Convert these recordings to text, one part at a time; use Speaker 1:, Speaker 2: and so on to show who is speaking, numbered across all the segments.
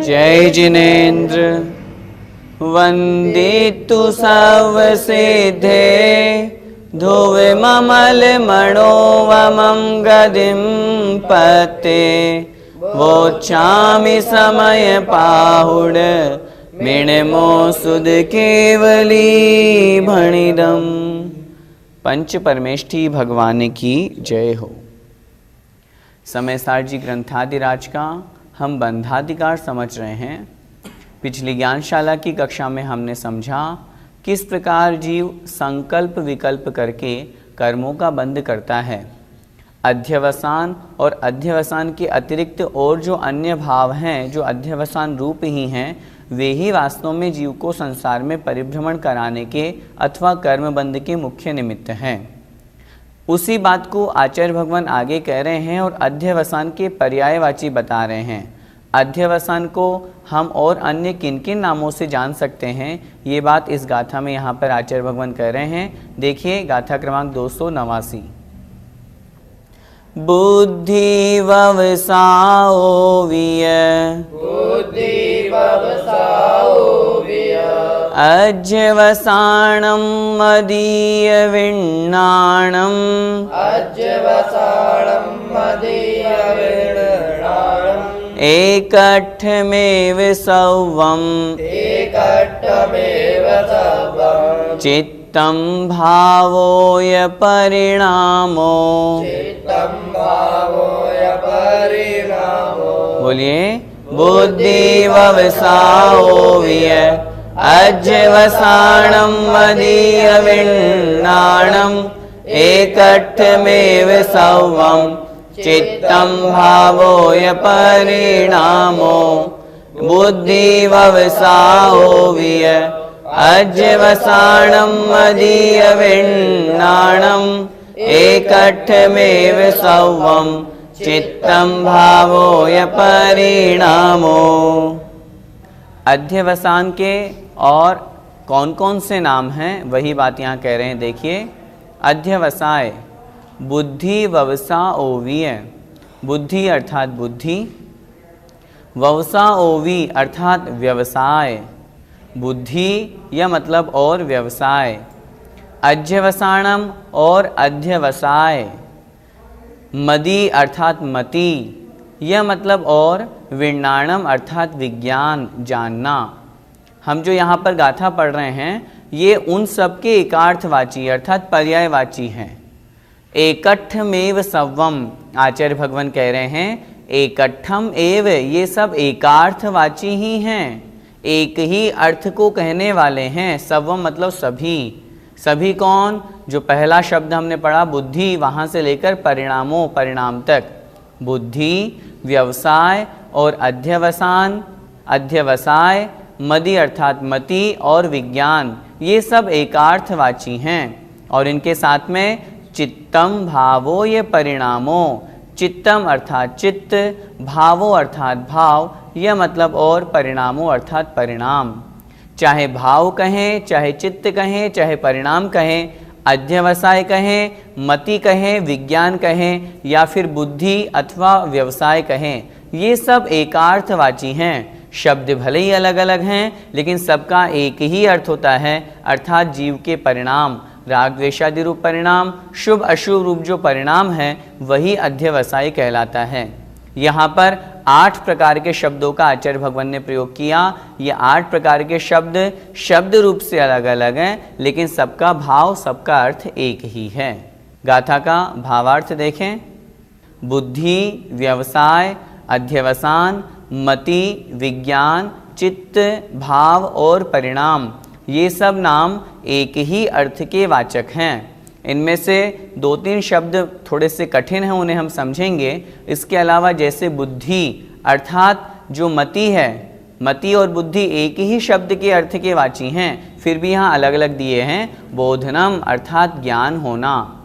Speaker 1: जय जिनेन्द्र वंदितु सर्वसिद्धे धुवे ममल मणोवमं गदिं पते वोचामि समय पाहुड मिणमो सुद केवली भणिदम। पंच परमेष्ठी भगवान की जय हो। समय सार जी ग्रंथादिराज का हम बंधाधिकार समझ रहे हैं। पिछली ज्ञानशाला की कक्षा में हमने समझा किस प्रकार जीव संकल्प विकल्प करके कर्मों का बंध करता है। अध्यवसान और अध्यवसान के अतिरिक्त और जो अन्य भाव हैं जो अध्यवसान रूप ही हैं, वे ही वास्तव में जीव को संसार में परिभ्रमण कराने के अथवा कर्म बंध के मुख्य निमित्त हैं। उसी बात को आचार्य भगवान आगे कह रहे हैं और अध्यवसान के पर्यायवाची बता रहे हैं। अध्यवसान को हम और अन्य किन किन नामों से जान सकते हैं, ये बात इस गाथा में यहाँ पर आचार्य भगवान कह रहे हैं। देखिए गाथा क्रमांक 289। बुद्धि ववसाओ विय अज्यवसाणं मदीय विण्णाणम् एकट्ठमेव सौवम् चित्तं भावोय परिणामो। बोलिए बुद्धि ववसाओ विय अज्यवसाणं मदीय विण्णाणम् एकट्ठमेव सौवम् चित्तं भावोय परिणामो। बुद्धि ववसाओ विय अज्यवसाणं मदीय विण्णाणम् एकट्ठमेव सौवम् चित्तं भावोय परिणामो। अध्यवसान के और कौन कौन से नाम हैं वही बात यहाँ कह रहे हैं। देखिए अध्यवसाय बुद्धि ववसा ओवीय, बुद्धि अर्थात बुद्धि, ववसा ओवी अर्थात व्यवसाय। बुद्धि यह मतलब और व्यवसाय, अध्यवसाणम और अध्यवसाय, मदी अर्थात मति यह मतलब और विण्णाणम अर्थात विज्ञान जानना। हम जो यहाँ पर गाथा पढ़ रहे हैं ये उन सब के एकार्थवाची अर्थात पर्यायवाची हैं। एकट्ठमेव सव्वम आचार्य भगवान कह रहे हैं एकट्ठम एव, ये सब एकार्थवाची ही हैं, एक ही अर्थ को कहने वाले हैं। सव्वम मतलब सभी। सभी कौन? जो पहला शब्द हमने पढ़ा बुद्धि, वहाँ से लेकर परिणामों परिणाम तक। बुद्धि, व्यवसाय और अध्यवसान, अध्यवसाय, मदि अर्थात मति और विज्ञान, ये सब एकार्थवाची हैं। और इनके साथ में चित्तम भावो ये परिणामो, चित्तम अर्थात चित्त, भावो अर्थात भाव, यह मतलब और परिणामो अर्थात परिणाम। चाहे भाव कहें, चाहे चित्त कहें, चाहे परिणाम कहें, अध्यवसाय कहें, मति कहें, विज्ञान कहें या फिर बुद्धि अथवा व्यवसाय कहें, ये सब एकार्थवाची हैं। शब्द भले ही अलग अलग हैं लेकिन सबका एक ही अर्थ होता है, अर्थात जीव के परिणाम, राग द्वेषादि रूप परिणाम, शुभ अशुभ रूप जो परिणाम है वही अध्यवसाय कहलाता है। यहाँ पर 8 प्रकार के शब्दों का आचार्य भगवान ने प्रयोग किया। ये 8 प्रकार के शब्द शब्द रूप से अलग अलग हैं लेकिन सबका भाव, सबका अर्थ एक ही है। गाथा का भावार्थ देखें। बुद्धि, व्यवसाय, अध्यवसान, मति, विज्ञान, चित्त, भाव और परिणाम, ये सब नाम एक ही अर्थ के वाचक हैं। इनमें से 2-3 शब्द थोड़े से कठिन हैं, उन्हें हम समझेंगे। इसके अलावा जैसे बुद्धि अर्थात जो मति है, मति और बुद्धि एक ही शब्द के अर्थ के वाची हैं, फिर भी यहाँ अलग अलग दिए हैं। बोधनम अर्थात ज्ञान होना,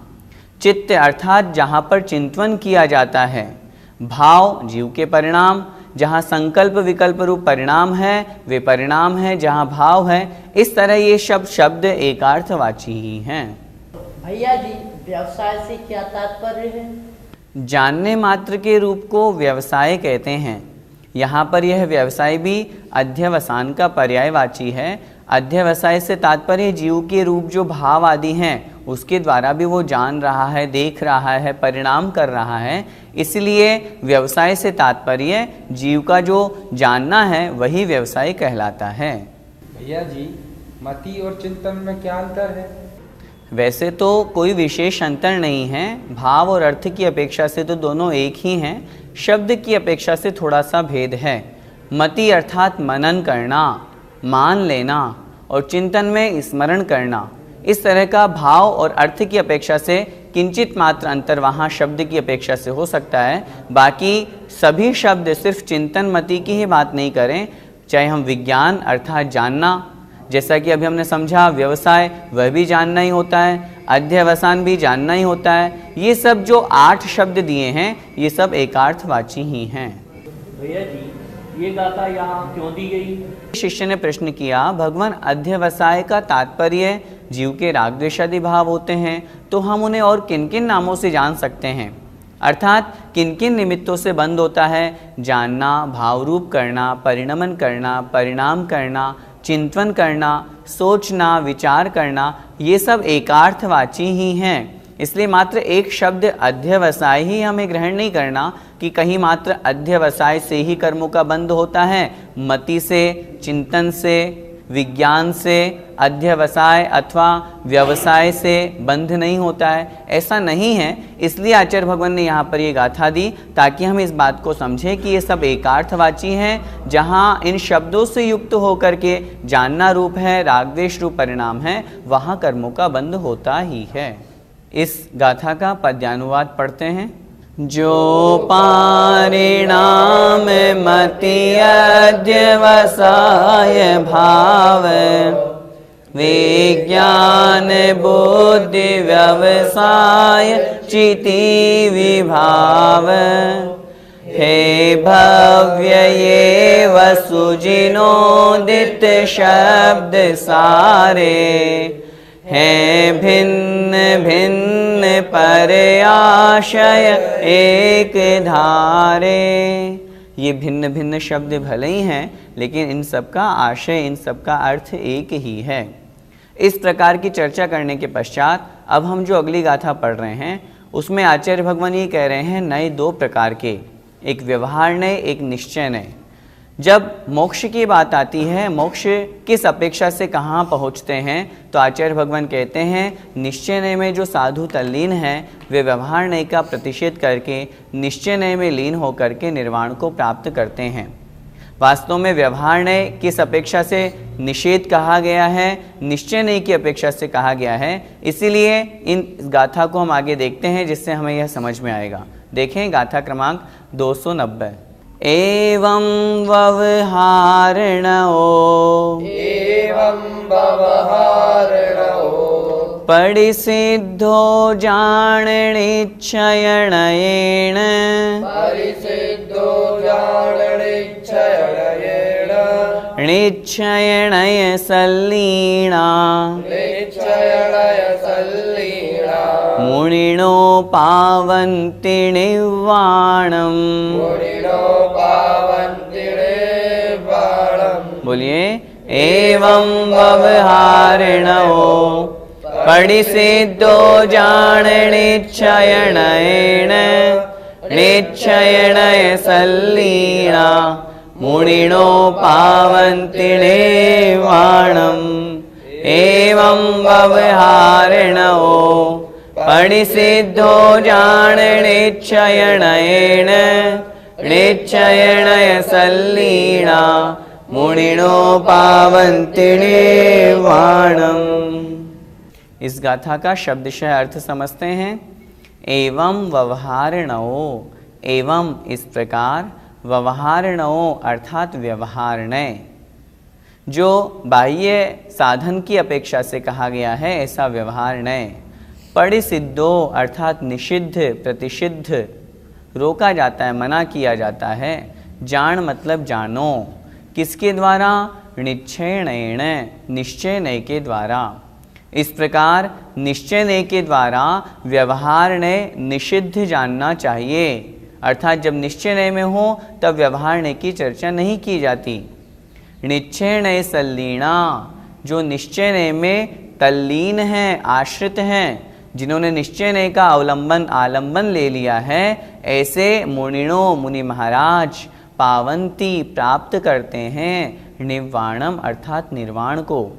Speaker 1: चित्त अर्थात जहाँ पर चिंतन किया जाता है, भाव जीव के परिणाम, जहाँ संकल्प विकल्प रूप परिणाम है वे परिणाम है, जहाँ भाव है। इस तरह ये शब्द एकार्थवाची ही हैं।
Speaker 2: भैया जी, व्यवसाय से क्या तात्पर्य है?
Speaker 1: जानने मात्र के रूप को व्यवसाय कहते हैं। यहाँ पर यह व्यवसाय भी अध्यवसान का पर्यायवाची है। अध्यवसाय से तात्पर्य जीव के रूप जो भाव आदि हैं उसके द्वारा भी वो जान रहा है, देख रहा है, परिणाम कर रहा है। इसलिए व्यवसाय से तात्पर्य जीव का जो जानना है वही व्यवसाय कहलाता है।
Speaker 3: भैया जी, मति और चिंतन में क्या अंतर है?
Speaker 1: वैसे तो कोई विशेष अंतर नहीं है, भाव और अर्थ की अपेक्षा से तो दोनों एक ही हैं, शब्द की अपेक्षा से थोड़ा सा भेद है। मति अर्थात मनन करना, मान लेना, और चिंतन में स्मरण करना। इस तरह का भाव और अर्थ की अपेक्षा से किंचित मात्र अंतर वहाँ शब्द की अपेक्षा से हो सकता है। बाकी सभी शब्द सिर्फ चिंतन मति की ही बात नहीं करें, चाहे हम विज्ञान अर्थात जानना, जैसा कि अभी हमने समझा, व्यवसाय वह भी जानना ही होता है, अध्यवसान भी जानना ही होता है। ये सब जो 8 शब्द दिए हैं ये सब एकार्थवाची ही हैं।
Speaker 4: भैया जी, ये गाथा यहाँ क्यों दी गई?
Speaker 1: शिष्य ने प्रश्न किया, भगवान अध्यवसाय का तात्पर्य जीव के राग द्वेषादि भाव होते हैं, तो हम उन्हें और किन किन नामों से जान सकते हैं, अर्थात किन किन निमित्तों से बंद होता है? जानना, भावरूप करना, परिणमन करना, परिणाम करना, चिंतन करना, सोचना, विचार करना, ये सब एकार्थवाची ही हैं। इसलिए मात्र एक शब्द अध्यवसाय ही हमें ग्रहण नहीं करना कि कहीं मात्र अध्यवसाय से ही कर्मों का बंध होता है, मति से, चिंतन से, विज्ञान से अध्यवसाय अथवा व्यवसाय से बंध नहीं होता है, ऐसा नहीं है। इसलिए आचार्य भगवान ने यहाँ पर ये गाथा दी ताकि हम इस बात को समझें कि ये सब एकार्थवाची हैं। जहाँ इन शब्दों से युक्त होकर के जानना रूप है, रागद्वेष रूप परिणाम है, वहाँ कर्मों का बंध होता ही है। इस गाथा का पद्यानुवाद पढ़ते हैं। जो परिणाम मति अध्यवसाय भाव, विज्ञान बुद्धि व्यवसाय चिति विभाव, हे भव्य ये वसुजिनोदित शब्द सारे, हैं भिन्न भिन्न पर आशय एक धारे। ये भिन्न भिन्न शब्द भले ही हैं, लेकिन इन सब का आशय, इन सब का अर्थ एक ही है। इस प्रकार की चर्चा करने के पश्चात अब हम जो अगली गाथा पढ़ रहे हैं उसमें आचार्य भगवान ये कह रहे हैं नए 2 प्रकार के, एक व्यवहार नय, एक निश्चय नय। जब मोक्ष की बात आती है, मोक्ष किस अपेक्षा से कहाँ पहुँचते हैं, तो आचार्य भगवान कहते हैं निश्चय नय में जो साधु तल्लीन हैं वे व्यवहार नय का प्रतिषेध करके निश्चय नय में लीन होकर के निर्वाण को प्राप्त करते हैं। वास्तव में व्यवहार नय किस अपेक्षा से निषेध कहा गया है, निश्चय नय की अपेक्षा से कहा गया है। इसीलिए इन गाथा को हम आगे देखते हैं जिससे हमें यह समझ में आएगा। देखें गाथा क्रमांक 290। एवं व्यवहारणो,
Speaker 2: एवं व्यवहारणो,
Speaker 1: परिसिद्धो जाणनिच्छयनयेन,
Speaker 2: परिसिद्धो जाणनिच्छयनयेन,
Speaker 1: निच्छयनय सल्लीना,
Speaker 2: निच्छयनय सल्लीना,
Speaker 1: मुनिनो पावन्ति निर्वाणम्।
Speaker 2: मुनिनो पावन्ति निर्वाणम्।
Speaker 1: बोलिए, एवं व्यवहारणो, परिसिद्धो जाणनिच्छयनयेन, निच्छयनय सल्लीना, मुनिनो पावन्ति निर्वाणम्। एवं व्यवहारणो, परिसिद्धो जाणनिच्छयनयेन, निच्छयनय सल्लीना, मुनिनो पावन्ति निर्वाणम्। इस गाथा का शब्दशः अर्थ समझते हैं। एवं व्यवहारणो, एवं इस प्रकार, व्यवहारणो अर्थात व्यवहारणय, जो बाह्य साधन की अपेक्षा से कहा गया है ऐसा व्यवहार नय। परिसिद्धो अर्थात निषिद्ध, प्रतिषिद्ध, रोका जाता है, मना किया जाता है। जान मतलब जानो, किसके द्वारा? निश्चयेन, निश्चय नय के द्वारा। इस प्रकार निश्चय नय के द्वारा व्यवहार नय निषिद्ध जानना चाहिए, अर्थात जब निश्चय नय में हो तब व्यवहार नय की चर्चा नहीं की जाती। निश्चय नय सल्लीना, जो निश्चय नय में तल्लीन हैं, आश्रित हैं, जिन्होंने निश्चय नय का अवलंबन आलंबन ले लिया है, ऐसे मुनिणो, मुनि महाराज, पावंती प्राप्त करते हैं निर्वाणम अर्थात निर्वाण को।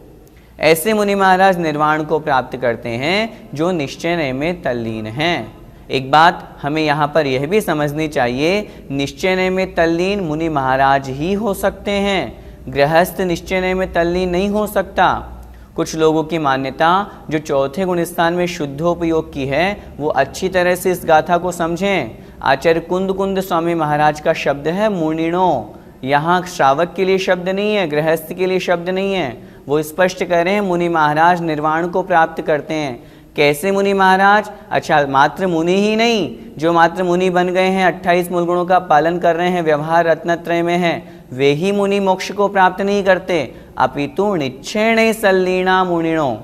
Speaker 1: ऐसे मुनि महाराज निर्वाण को प्राप्त करते हैं जो निश्चय नय में तल्लीन हैं। एक बात हमें यहाँ पर यह भी समझनी चाहिए, निश्चय नय में तल्लीन मुनि महाराज ही हो सकते हैं, गृहस्थ निश्चय नय में तल्लीन नहीं हो सकता। कुछ लोगों की मान्यता जो चौथे गुण स्थान में शुद्धोपयोग की है, वो अच्छी तरह से इस गाथा को समझें। आचार्य कुंद कुंद स्वामी महाराज का शब्द है मुनिणो, यहाँ श्रावक के लिए शब्द नहीं है, गृहस्थ के लिए शब्द नहीं है। वो स्पष्ट कह रहे हैं मुनि महाराज निर्वाण को प्राप्त करते हैं। कैसे मुनि महाराज? अच्छा, मात्र मुनि ही नहीं, जो मात्र मुनि बन गए हैं, 28 मूल गुणों का पालन कर रहे हैं, व्यवहार रत्नत्रय में हैं, वे ही मुनि मोक्ष को प्राप्त नहीं करते, अपितु निश्चय सल्लीना मुनिणो,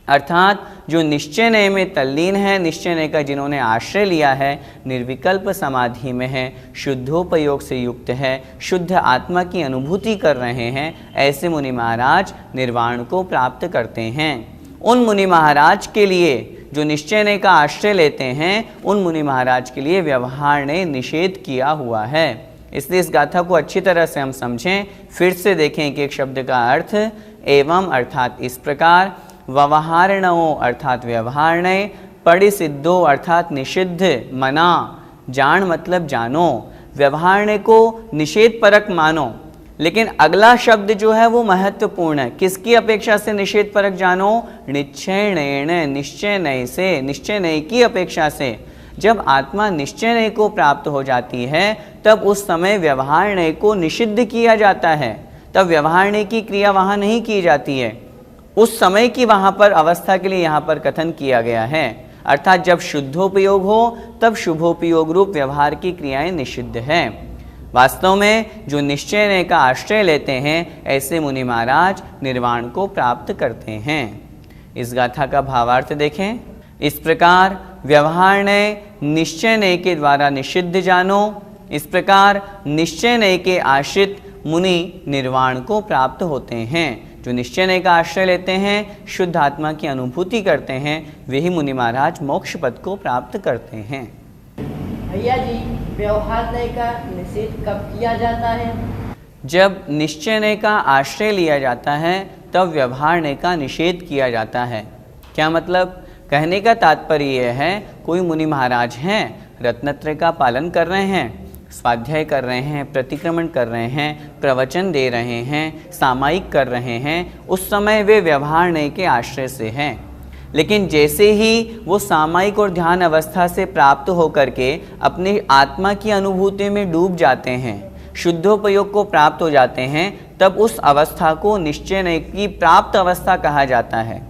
Speaker 1: अर्थात जो निश्चय नय में तल्लीन है, निश्चय नय का जिन्होंने आश्रय लिया है, निर्विकल्प समाधि में है, शुद्धोपयोग से युक्त है, शुद्ध आत्मा की अनुभूति कर रहे हैं, ऐसे मुनि महाराज निर्वाण को प्राप्त करते हैं। उन मुनि महाराज के लिए जो निश्चय नय का आश्रय लेते हैं, उन मुनि महाराज के लिए व्यवहार ने निषेध किया हुआ है। इसलिए इस गाथा को अच्छी तरह से हम समझें, फिर से देखें कि एक शब्द का अर्थ एवं अर्थात इस प्रकार, व्यवहारणो अर्थात व्यवहार नय, परिसिद्धो अर्थात निषिद्ध, मना, जान मतलब जानो, व्यवहार नय को निषेध परक मानो। लेकिन अगला शब्द जो है वो महत्वपूर्ण है। किसकी अपेक्षा से निषेध परक जानो? निश्चय नय, निश्चय नय से, निश्चय नय की अपेक्षा से। जब आत्मा निश्चय नय को प्राप्त हो जाती है, तब उस समय व्यवहार नय को निषिद्ध किया जाता है, तब व्यवहार नय की क्रिया वहाँ नहीं की जाती है। उस समय की वहाँ पर अवस्था के लिए यहाँ पर कथन किया गया है, अर्थात जब शुद्धोपयोग हो तब शुभोपयोग रूप व्यवहार की क्रियाएं निषिद्ध हैं। वास्तव में जो निश्चय नय का आश्रय लेते हैं, ऐसे मुनि महाराज निर्वाण को प्राप्त करते हैं। इस गाथा का भावार्थ देखें। इस प्रकार व्यवहार नय निश्चय नय के द्वारा निषिद्ध जानो, इस प्रकार निश्चय नय के आश्रित मुनि निर्वाण को प्राप्त होते हैं। जो निश्चय नय का आश्रय लेते हैं, शुद्ध आत्मा की अनुभूति करते हैं, वही मुनि महाराज मोक्ष पद को प्राप्त करते हैं।
Speaker 2: भैया जी, व्यवहार नय का निषेध कब किया जाता है?
Speaker 1: जब निश्चय नय का आश्रय लिया जाता है, तब व्यवहार नय का निषेध किया जाता है। क्या मतलब? कहने का तात्पर्य यह है, कोई मुनि महाराज हैं, रत्नत्रय का पालन कर रहे हैं, स्वाध्याय कर रहे हैं, प्रतिक्रमण कर रहे हैं, प्रवचन दे रहे हैं, सामायिक कर रहे हैं, उस समय वे व्यवहार नय के आश्रय से हैं। लेकिन जैसे ही वो सामायिक और ध्यान अवस्था से प्राप्त होकर के अपनी आत्मा की अनुभूति में डूब जाते हैं, शुद्धोपयोग को प्राप्त हो जाते हैं, तब उस अवस्था को निश्चय नय की प्राप्त अवस्था कहा जाता है।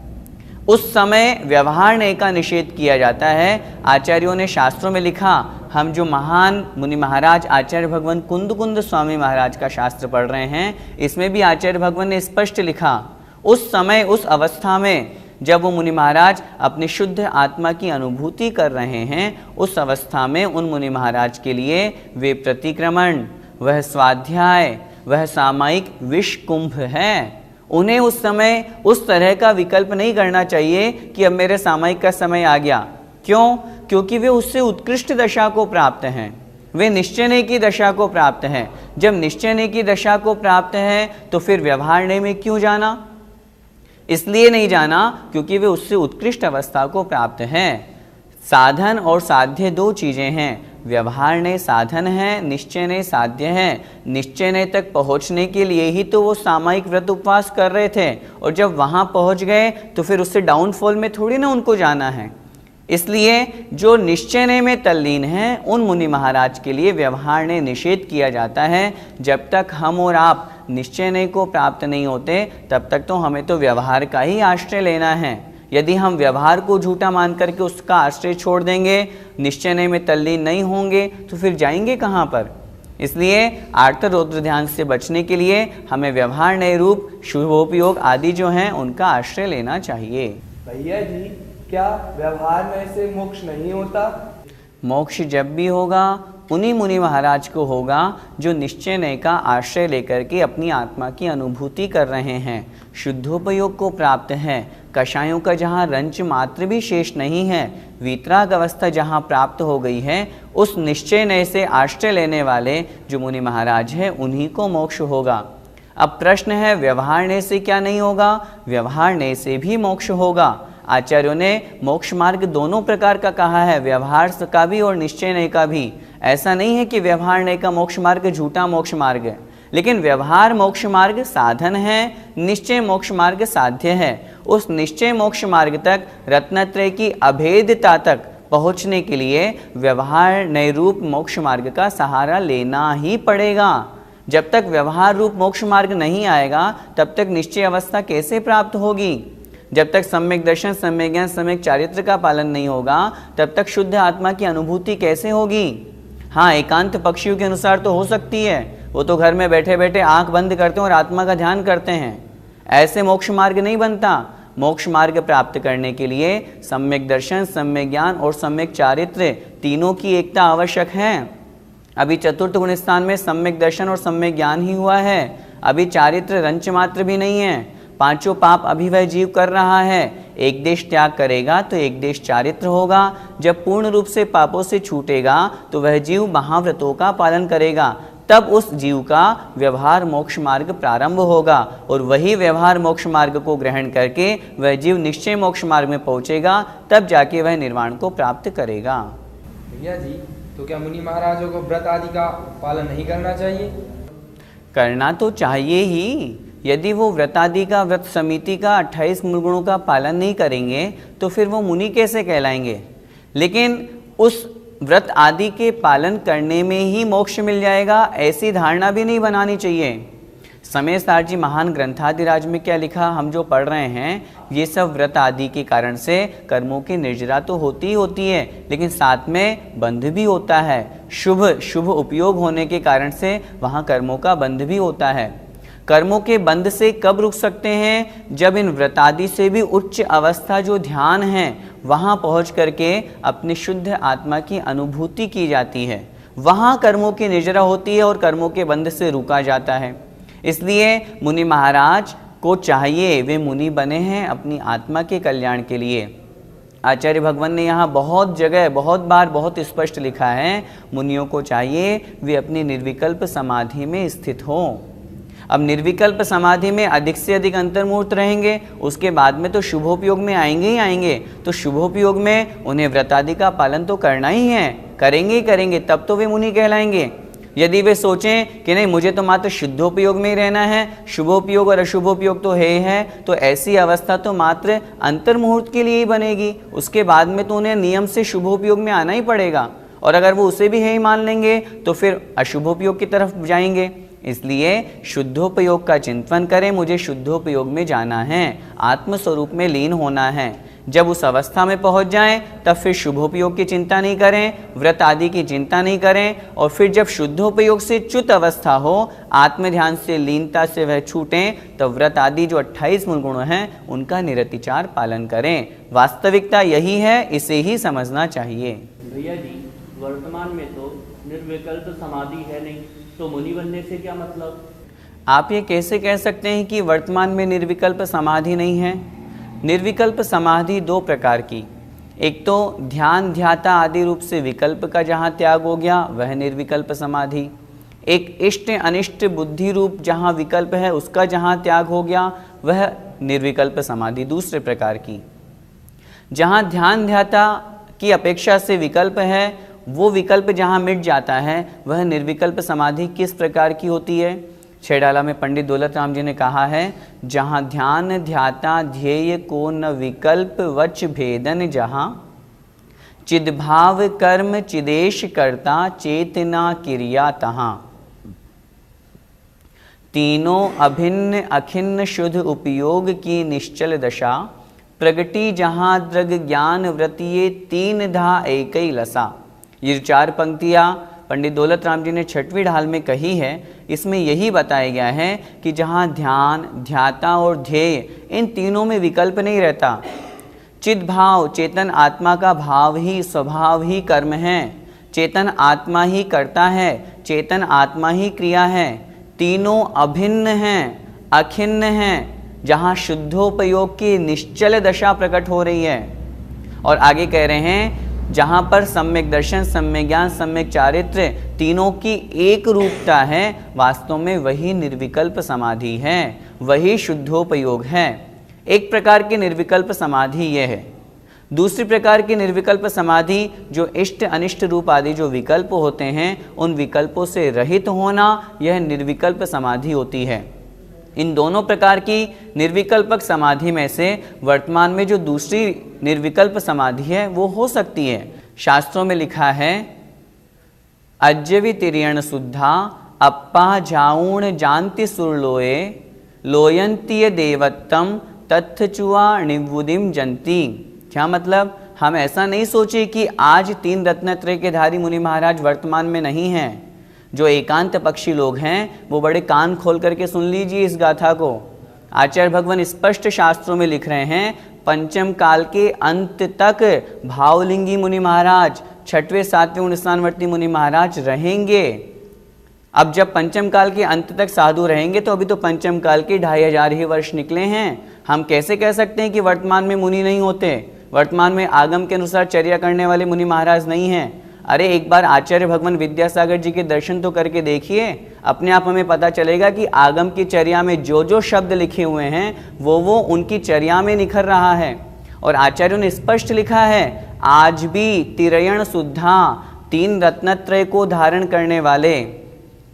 Speaker 1: उस समय व्यवहार नय का निषेध किया जाता है। आचार्यों ने शास्त्रों में लिखा, हम जो महान मुनि महाराज आचार्य भगवान कुंद कुंद स्वामी महाराज का शास्त्र पढ़ रहे हैं, इसमें भी आचार्य भगवान ने स्पष्ट लिखा, उस समय उस अवस्था में जब वो मुनि महाराज अपनी शुद्ध आत्मा की अनुभूति कर रहे हैं, उस अवस्था में उन मुनि महाराज के लिए वे प्रतिक्रमण, वह स्वाध्याय, वह सामायिक विष कुंभ है। उन्हें उस समय उस तरह का विकल्प नहीं करना चाहिए कि अब मेरे सामायिक का समय आ गया। क्यों? क्योंकि वे उससे उत्कृष्ट दशा को प्राप्त हैं, वे निश्चय नय की दशा को प्राप्त हैं। जब निश्चय नय की दशा को प्राप्त है, तो फिर व्यवहार नय में क्यों जाना? इसलिए नहीं जाना क्योंकि वे उससे उत्कृष्ट अवस्था को प्राप्त हैं। साधन और साध्य दो चीज़ें हैं, व्यवहारण्य साधन है, निश्चयनय साध्य है। निश्चयनय तक पहुंचने के लिए ही तो वो सामयिक व्रत उपवास कर रहे थे, और जब वहां पहुंच गए तो फिर उससे डाउनफॉल में थोड़ी ना उनको जाना है। इसलिए जो निश्चयनय में तल्लीन है उन मुनि महाराज के लिए व्यवहारण्य निषेध किया जाता है। जब तक हम और आप निश्चयनय को प्राप्त नहीं होते तब तक तो हमें तो व्यवहार का ही आश्रय लेना है। यदि हम व्यवहार को झूठा मान करके उसका आश्रय छोड़ देंगे, निश्चयनय में तल्लीन नहीं होंगे, तो फिर जाएंगे कहाँ पर। इसलिए आर्त रौद्र ध्यान से बचने के लिए हमें व्यवहारण्य रूप शुभोपयोग आदि जो हैं उनका आश्रय लेना चाहिए।
Speaker 5: भैया जी, क्या व्यवहारण्य से मोक्ष नहीं होता?
Speaker 1: मोक्ष जब भी होगा उन्हीं मुनि महाराज को होगा जो निश्चयनय का आश्रय लेकर के अपनी आत्मा की अनुभूति कर रहे हैं, शुद्धोपयोग को प्राप्त है, कषायों का जहाँ रंच मात्र भी शेष नहीं है, वीतराग अवस्था जहाँ प्राप्त हो गई है, उस निश्चयनय से आश्रय लेने वाले जो मुनि महाराज हैं उन्हीं को मोक्ष होगा। अब प्रश्न है व्यवहारण्य से क्या नहीं होगा? व्यवहारण्य से भी मोक्ष होगा। आचार्यों ने मोक्ष मार्ग दोनों प्रकार का कहा है, व्यवहार का भी और निश्चयनय का भी। ऐसा नहीं है कि व्यवहारण्य का मोक्ष मार्ग झूठा मोक्ष मार्ग है, लेकिन व्यवहार मोक्ष मार्ग साधन है, निश्चय मोक्ष मार्ग साध्य है। उस निश्चय मोक्ष मार्ग तक रत्नत्रय की अभेदता तक पहुँचने के लिए व्यवहारण्य रूप मोक्ष मार्ग का सहारा लेना ही पड़ेगा। जब तक व्यवहार रूप मोक्ष मार्ग नहीं आएगा तब तक निश्चय अवस्था कैसे प्राप्त होगी? जब तक सम्यक दर्शन, सम्यक ज्ञान, सम्यक चारित्र का पालन नहीं होगा तब तक शुद्ध आत्मा की अनुभूति कैसे होगी? हाँ, एकांत पक्षियों के अनुसार तो हो सकती है, वो तो घर में बैठे बैठे आंख बंद करते हैं और आत्मा का ध्यान करते हैं। ऐसे मोक्ष मार्ग नहीं बनता। मोक्ष मार्ग प्राप्त करने के लिए सम्यक दर्शन, सम्यक ज्ञान और सम्यक चारित्र तीनों की एकता आवश्यक है। अभी चतुर्थ गुण स्थान में सम्यक दर्शन और सम्यक ज्ञान ही हुआ है, अभी चारित्र रंच मात्र भी नहीं है। पांचों पाप अभी वह जीव कर रहा है। एक देश त्याग करेगा तो एक देश चारित्र होगा। जब पूर्ण रूप से पापों से छूटेगा तो वह जीव महाव्रतों का पालन करेगा, तब उस जीव का व्यवहार मोक्ष मार्ग प्रारंभ होगा, और वही व्यवहार मोक्ष मार्ग को ग्रहण करके वह जीव निश्चय मोक्ष मार्ग में पहुंचेगा, तब जाके वह निर्वाण को प्राप्त करेगा।
Speaker 3: भैया जी, तो क्या मुनि महाराजों को व्रत आदि का पालन नहीं करना चाहिए?
Speaker 1: करना तो चाहिए ही। यदि वो व्रत आदि का, व्रत समिति का 28 मूल गुणों का पालन नहीं करेंगे तो फिर वो मुनि कैसे कहलाएंगे? लेकिन उस व्रत आदि के पालन करने में ही मोक्ष मिल जाएगा, ऐसी धारणा भी नहीं बनानी चाहिए। समय सार जी महान ग्रंथादिराज में क्या लिखा हम जो पढ़ रहे हैं, ये सब व्रत आदि के कारण से कर्मों की निर्जरा तो होती ही होती है, लेकिन साथ में बंध भी होता है। शुभ उपयोग होने के कारण से वहाँ कर्मों का बंध भी होता है। कर्मों के बंध से कब रुक सकते हैं? जब इन व्रतादि से भी उच्च अवस्था जो ध्यान है वहाँ पहुँच करके अपनी शुद्ध आत्मा की अनुभूति की जाती है, वहाँ कर्मों की निर्जरा होती है और कर्मों के बंध से रुका जाता है। इसलिए मुनि महाराज को चाहिए, वे मुनि बने हैं अपनी आत्मा के कल्याण के लिए। आचार्य भगवान ने यहाँ बहुत जगह, बहुत बार, बहुत स्पष्ट लिखा है, मुनियों को चाहिए वे अपनी निर्विकल्प समाधि में स्थित हों। अब निर्विकल्प समाधि में अधिक से अधिक अंतर्मुहूर्त रहेंगे, उसके बाद में तो शुभोपयोग में आएंगे ही आएंगे। तो शुभोपयोग में उन्हें व्रतादि का पालन तो करना ही है, करेंगे ही करेंगे, तब तो वे मुनि कहलाएंगे। यदि वे सोचें कि नहीं मुझे तो मात्र शुद्धोपयोग में ही रहना है, शुभोपयोग और अशुभोपयोग तो है, तो ऐसी अवस्था तो मात्र अंतर्मुहूर्त के लिए ही बनेगी। उसके बाद में तो उन्हें नियम से शुभोपयोग में आना ही पड़ेगा, और अगर वो उसे भी है ही मान लेंगे तो फिर अशुभोपयोग की तरफ जाएंगे। इसलिए शुद्धोपयोग का चिंतन करें, मुझे शुद्धोपयोग में जाना है, आत्मस्वरूप में लीन होना है। जब उस अवस्था में पहुंच जाएं तब फिर शुभोपयोग की चिंता नहीं करें, व्रत आदि की चिंता नहीं करें, और फिर जब शुद्धोपयोग से च्युत अवस्था हो, आत्म ध्यान से लीनता से वह छूटें, तो व्रत आदि जो 28 मूल गुण हैं उनका निरतिचार पालन करें। वास्तविकता यही है, इसे ही समझना चाहिए।
Speaker 4: भैया जी, वर्तमान में तो निर्विकल्प समाधि है नहीं, तो मुनि बनने से क्या मतलब?
Speaker 1: आप ये कैसे कह सकते हैं कि वर्तमान में निर्विकल्प समाधि नहीं है? निर्विकल्प समाधि दो प्रकार की, एक तो ध्यान ध्याता आदि रूप से विकल्प का जहाँ त्याग हो गया वह निर्विकल्प समाधि, एक इष्ट अनिष्ट बुद्धि रूप जहाँ विकल्प है उसका जहाँ त्याग हो गया वह निर्विकल्प समाधि दूसरे प्रकार की। जहाँ ध्यान ध्याता की अपेक्षा से विकल्प है वो विकल्प जहाँ मिट जाता है वह निर्विकल्प समाधि किस प्रकार की होती है? छेड़ाला में पंडित दौलत राम जी ने कहा है, जहाँ ध्यान ध्याता ध्येय को न विकल्प वच भेदन, जहाँ चिद्भाव कर्म चिदेश करता चेतना क्रिया तहाँ, तीनों अभिन्न अखिन्न शुद्ध उपयोग की निश्चल दशा, प्रगति जहाँ दृग ज्ञान व्रतिये तीन धा एकई लसा। ये 4 पंक्तियाँ पंडित दौलत राम जी ने 6वीं ढाल में कही है। इसमें यही बताया गया है कि जहाँ ध्यान ध्याता और ध्येय इन तीनों में विकल्प नहीं रहता, चिद भाव चेतन आत्मा का भाव ही स्वभाव ही कर्म है, चेतन आत्मा ही करता है, चेतन आत्मा ही क्रिया है, तीनों अभिन्न हैं अखिन्न हैं, जहाँ शुद्धोपयोग की निश्चल दशा प्रकट हो रही है। और आगे कह रहे हैं जहाँ पर सम्यक दर्शन सम्यक ज्ञान सम्यक चारित्र्य तीनों की एक रूपता है, वास्तव में वही निर्विकल्प समाधि है, वही शुद्धोपयोग है। एक प्रकार की निर्विकल्प समाधि यह है। दूसरी प्रकार की निर्विकल्प समाधि जो इष्ट अनिष्ट रूप आदि जो विकल्प होते हैं उन विकल्पों से रहित होना, यह निर्विकल्प समाधि होती है। इन दोनों प्रकार की निर्विकल्पक समाधि में से वर्तमान में जो दूसरी निर्विकल्प समाधि है वो हो सकती है। शास्त्रों में लिखा है, अज्जवि तिरियण शुद्धा अप्पा जाऊण जानति सुरलोए, लोयंतीय देवत्तम तत्थचुआ निवुदिम जंती। क्या मतलब? हम ऐसा नहीं सोचे कि आज 3 रत्नत्रय के धारी मुनि महाराज वर्तमान में नहीं हैं। जो एकांत पक्षी लोग हैं वो बड़े कान खोल करके सुन लीजिए इस गाथा को। आचार्य भगवान स्पष्ट शास्त्रों में लिख रहे हैं, पंचम काल के अंत तक भावलिंगी मुनि महाराज 6वें 7वें 19वर्ती मुनि महाराज रहेंगे। अब जब पंचम काल के अंत तक साधु रहेंगे तो अभी तो पंचम काल के 2500 ही वर्ष निकले हैं। हम कैसे कह सकते हैं कि वर्तमान में मुनि नहीं होते, वर्तमान में आगम के अनुसार चर्या करने वाले मुनि महाराज नहीं हैं? अरे एक बार आचार्य भगवान विद्यासागर जी के दर्शन तो करके देखिए, अपने आप हमें पता चलेगा कि आगम की चर्या में जो जो शब्द लिखे हुए हैं वो उनकी चर्या में निखर रहा है। और आचार्यों ने स्पष्ट लिखा है, आज भी तिरयण शुद्धा 3 रत्नत्रय को धारण करने वाले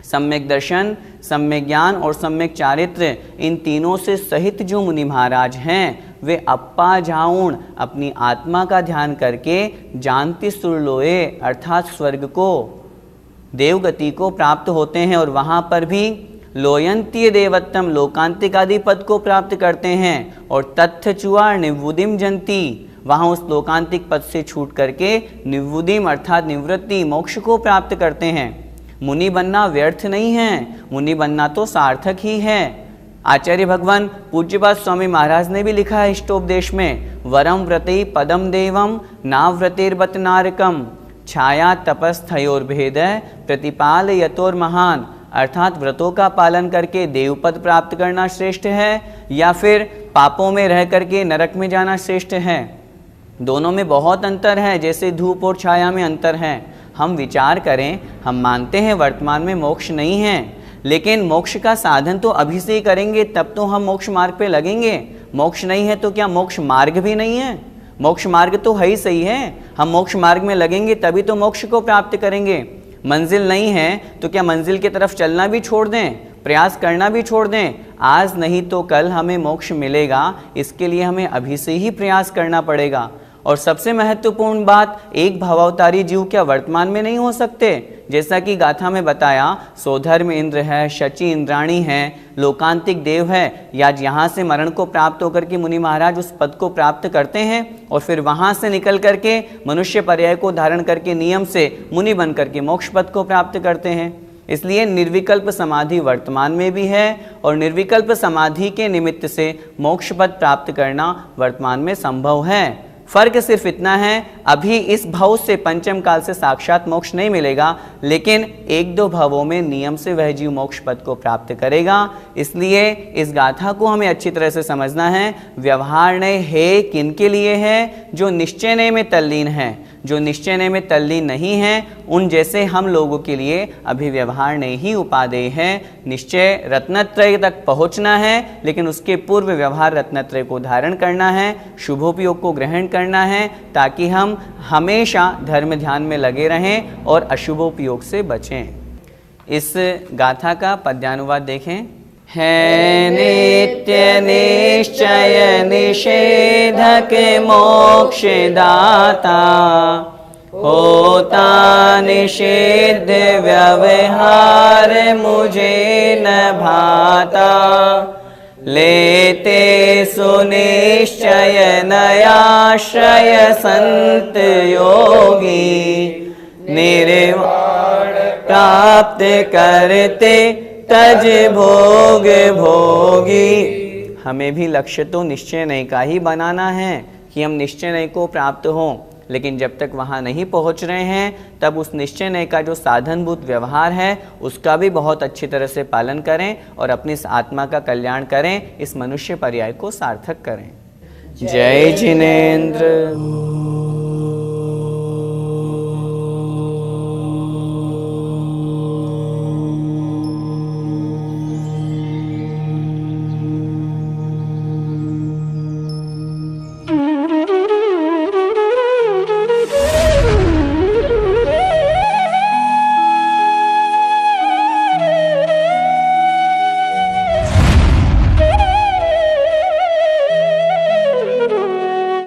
Speaker 1: सम्यक दर्शन सम्यक ज्ञान और सम्यक चारित्र्य इन तीनों से सहित जो मुनि महाराज हैं वे अप्पा जाऊण अपनी आत्मा का ध्यान करके जानति सुरलोए अर्थात स्वर्ग को देवगति को प्राप्त होते हैं और वहाँ पर भी लोयंतीय देवत्तम लोकांतिक आदि पद को प्राप्त करते हैं और तत्थचुआ निवुदिम जंती वहाँ उस लोकांतिक पद से छूट करके निवुदिम अर्थात निवृत्ति मोक्ष को प्राप्त करते हैं। मुनि बनना व्यर्थ नहीं है, मुनि बनना तो सार्थक ही है। आचार्य भगवान पूज्यपाद स्वामी महाराज ने भी लिखा है इष्टोपदेश में, वरम व्रते पदम देवम नाव्रतेर्बत नारकम छाया तपस्थयोर्भेद प्रतिपाल यतोर महान। अर्थात व्रतों का पालन करके देवपद प्राप्त करना श्रेष्ठ है या फिर पापों में रह करके नरक में जाना श्रेष्ठ है। दोनों में बहुत अंतर है, जैसे धूप और छाया में अंतर है। हम विचार करें, हम मानते हैं वर्तमान में मोक्ष नहीं है, लेकिन मोक्ष का साधन तो अभी से ही करेंगे तब तो हम मोक्ष मार्ग पे लगेंगे। मोक्ष नहीं है तो क्या मोक्ष मार्ग भी नहीं है? मोक्ष मार्ग तो है ही सही है, हम मोक्ष मार्ग में लगेंगे तभी तो मोक्ष को प्राप्त करेंगे। मंजिल नहीं है तो क्या मंजिल की तरफ चलना भी छोड़ दें, प्रयास करना भी छोड़ दें? आज नहीं तो कल हमें मोक्ष मिलेगा, इसके लिए हमें अभी से ही प्रयास करना पड़ेगा। और सबसे महत्वपूर्ण बात, एक भावावतारी जीव क्या वर्तमान में नहीं हो सकते? जैसा कि गाथा में बताया, सोधर्म इंद्र है, शची इंद्राणी है, लोकांतिक देव है, या यहाँ से मरण को प्राप्त होकर के मुनि महाराज उस पद को प्राप्त करते हैं और फिर वहाँ से निकल करके मनुष्य पर्याय को धारण करके नियम से मुनि बन करके मोक्ष पद को प्राप्त करते हैं। इसलिए निर्विकल्प समाधि वर्तमान में भी है और निर्विकल्प समाधि के निमित्त से मोक्ष पद प्राप्त करना वर्तमान में संभव है। फर्क सिर्फ इतना है, अभी इस भव से पंचम काल से साक्षात मोक्ष नहीं मिलेगा, लेकिन 1-2 भवों में नियम से वह जीव मोक्ष पद को प्राप्त करेगा। इसलिए इस गाथा को हमें अच्छी तरह से समझना है। व्यवहार नय है किन के लिए है? जो निश्चय नय में तल्लीन है, जो निश्चय नय में तल्लीन नहीं हैं, उन जैसे हम लोगों के लिए अभी व्यवहार नय ही उपादेय है। निश्चय रत्नत्रय तक पहुंचना है, लेकिन उसके पूर्व व्यवहार रत्नत्रय को धारण करना है, शुभोपयोग को ग्रहण करना है, ताकि हम हमेशा धर्म ध्यान में लगे रहें और अशुभोपयोग से बचें। इस गाथा का पद्यानुवाद देखें। है नित्य निश्चय निषेधक मोक्ष दाता, होता निषेध व्यवहार मुझे न भाता। लेते सुनिश्चय नयाश्रय संत योगी, निर्वाण प्राप्त करते तज भोग भोगी। हमें भी लक्ष्य तो निश्चय नय का ही बनाना है कि हम निश्चय नय को प्राप्त हों, लेकिन जब तक वहाँ नहीं पहुँच रहे हैं तब उस निश्चय नय का जो साधनभूत व्यवहार है उसका भी बहुत अच्छी तरह से पालन करें और अपनी इस आत्मा का कल्याण करें, इस मनुष्य पर्याय को सार्थक करें। जय जिनेंद्र।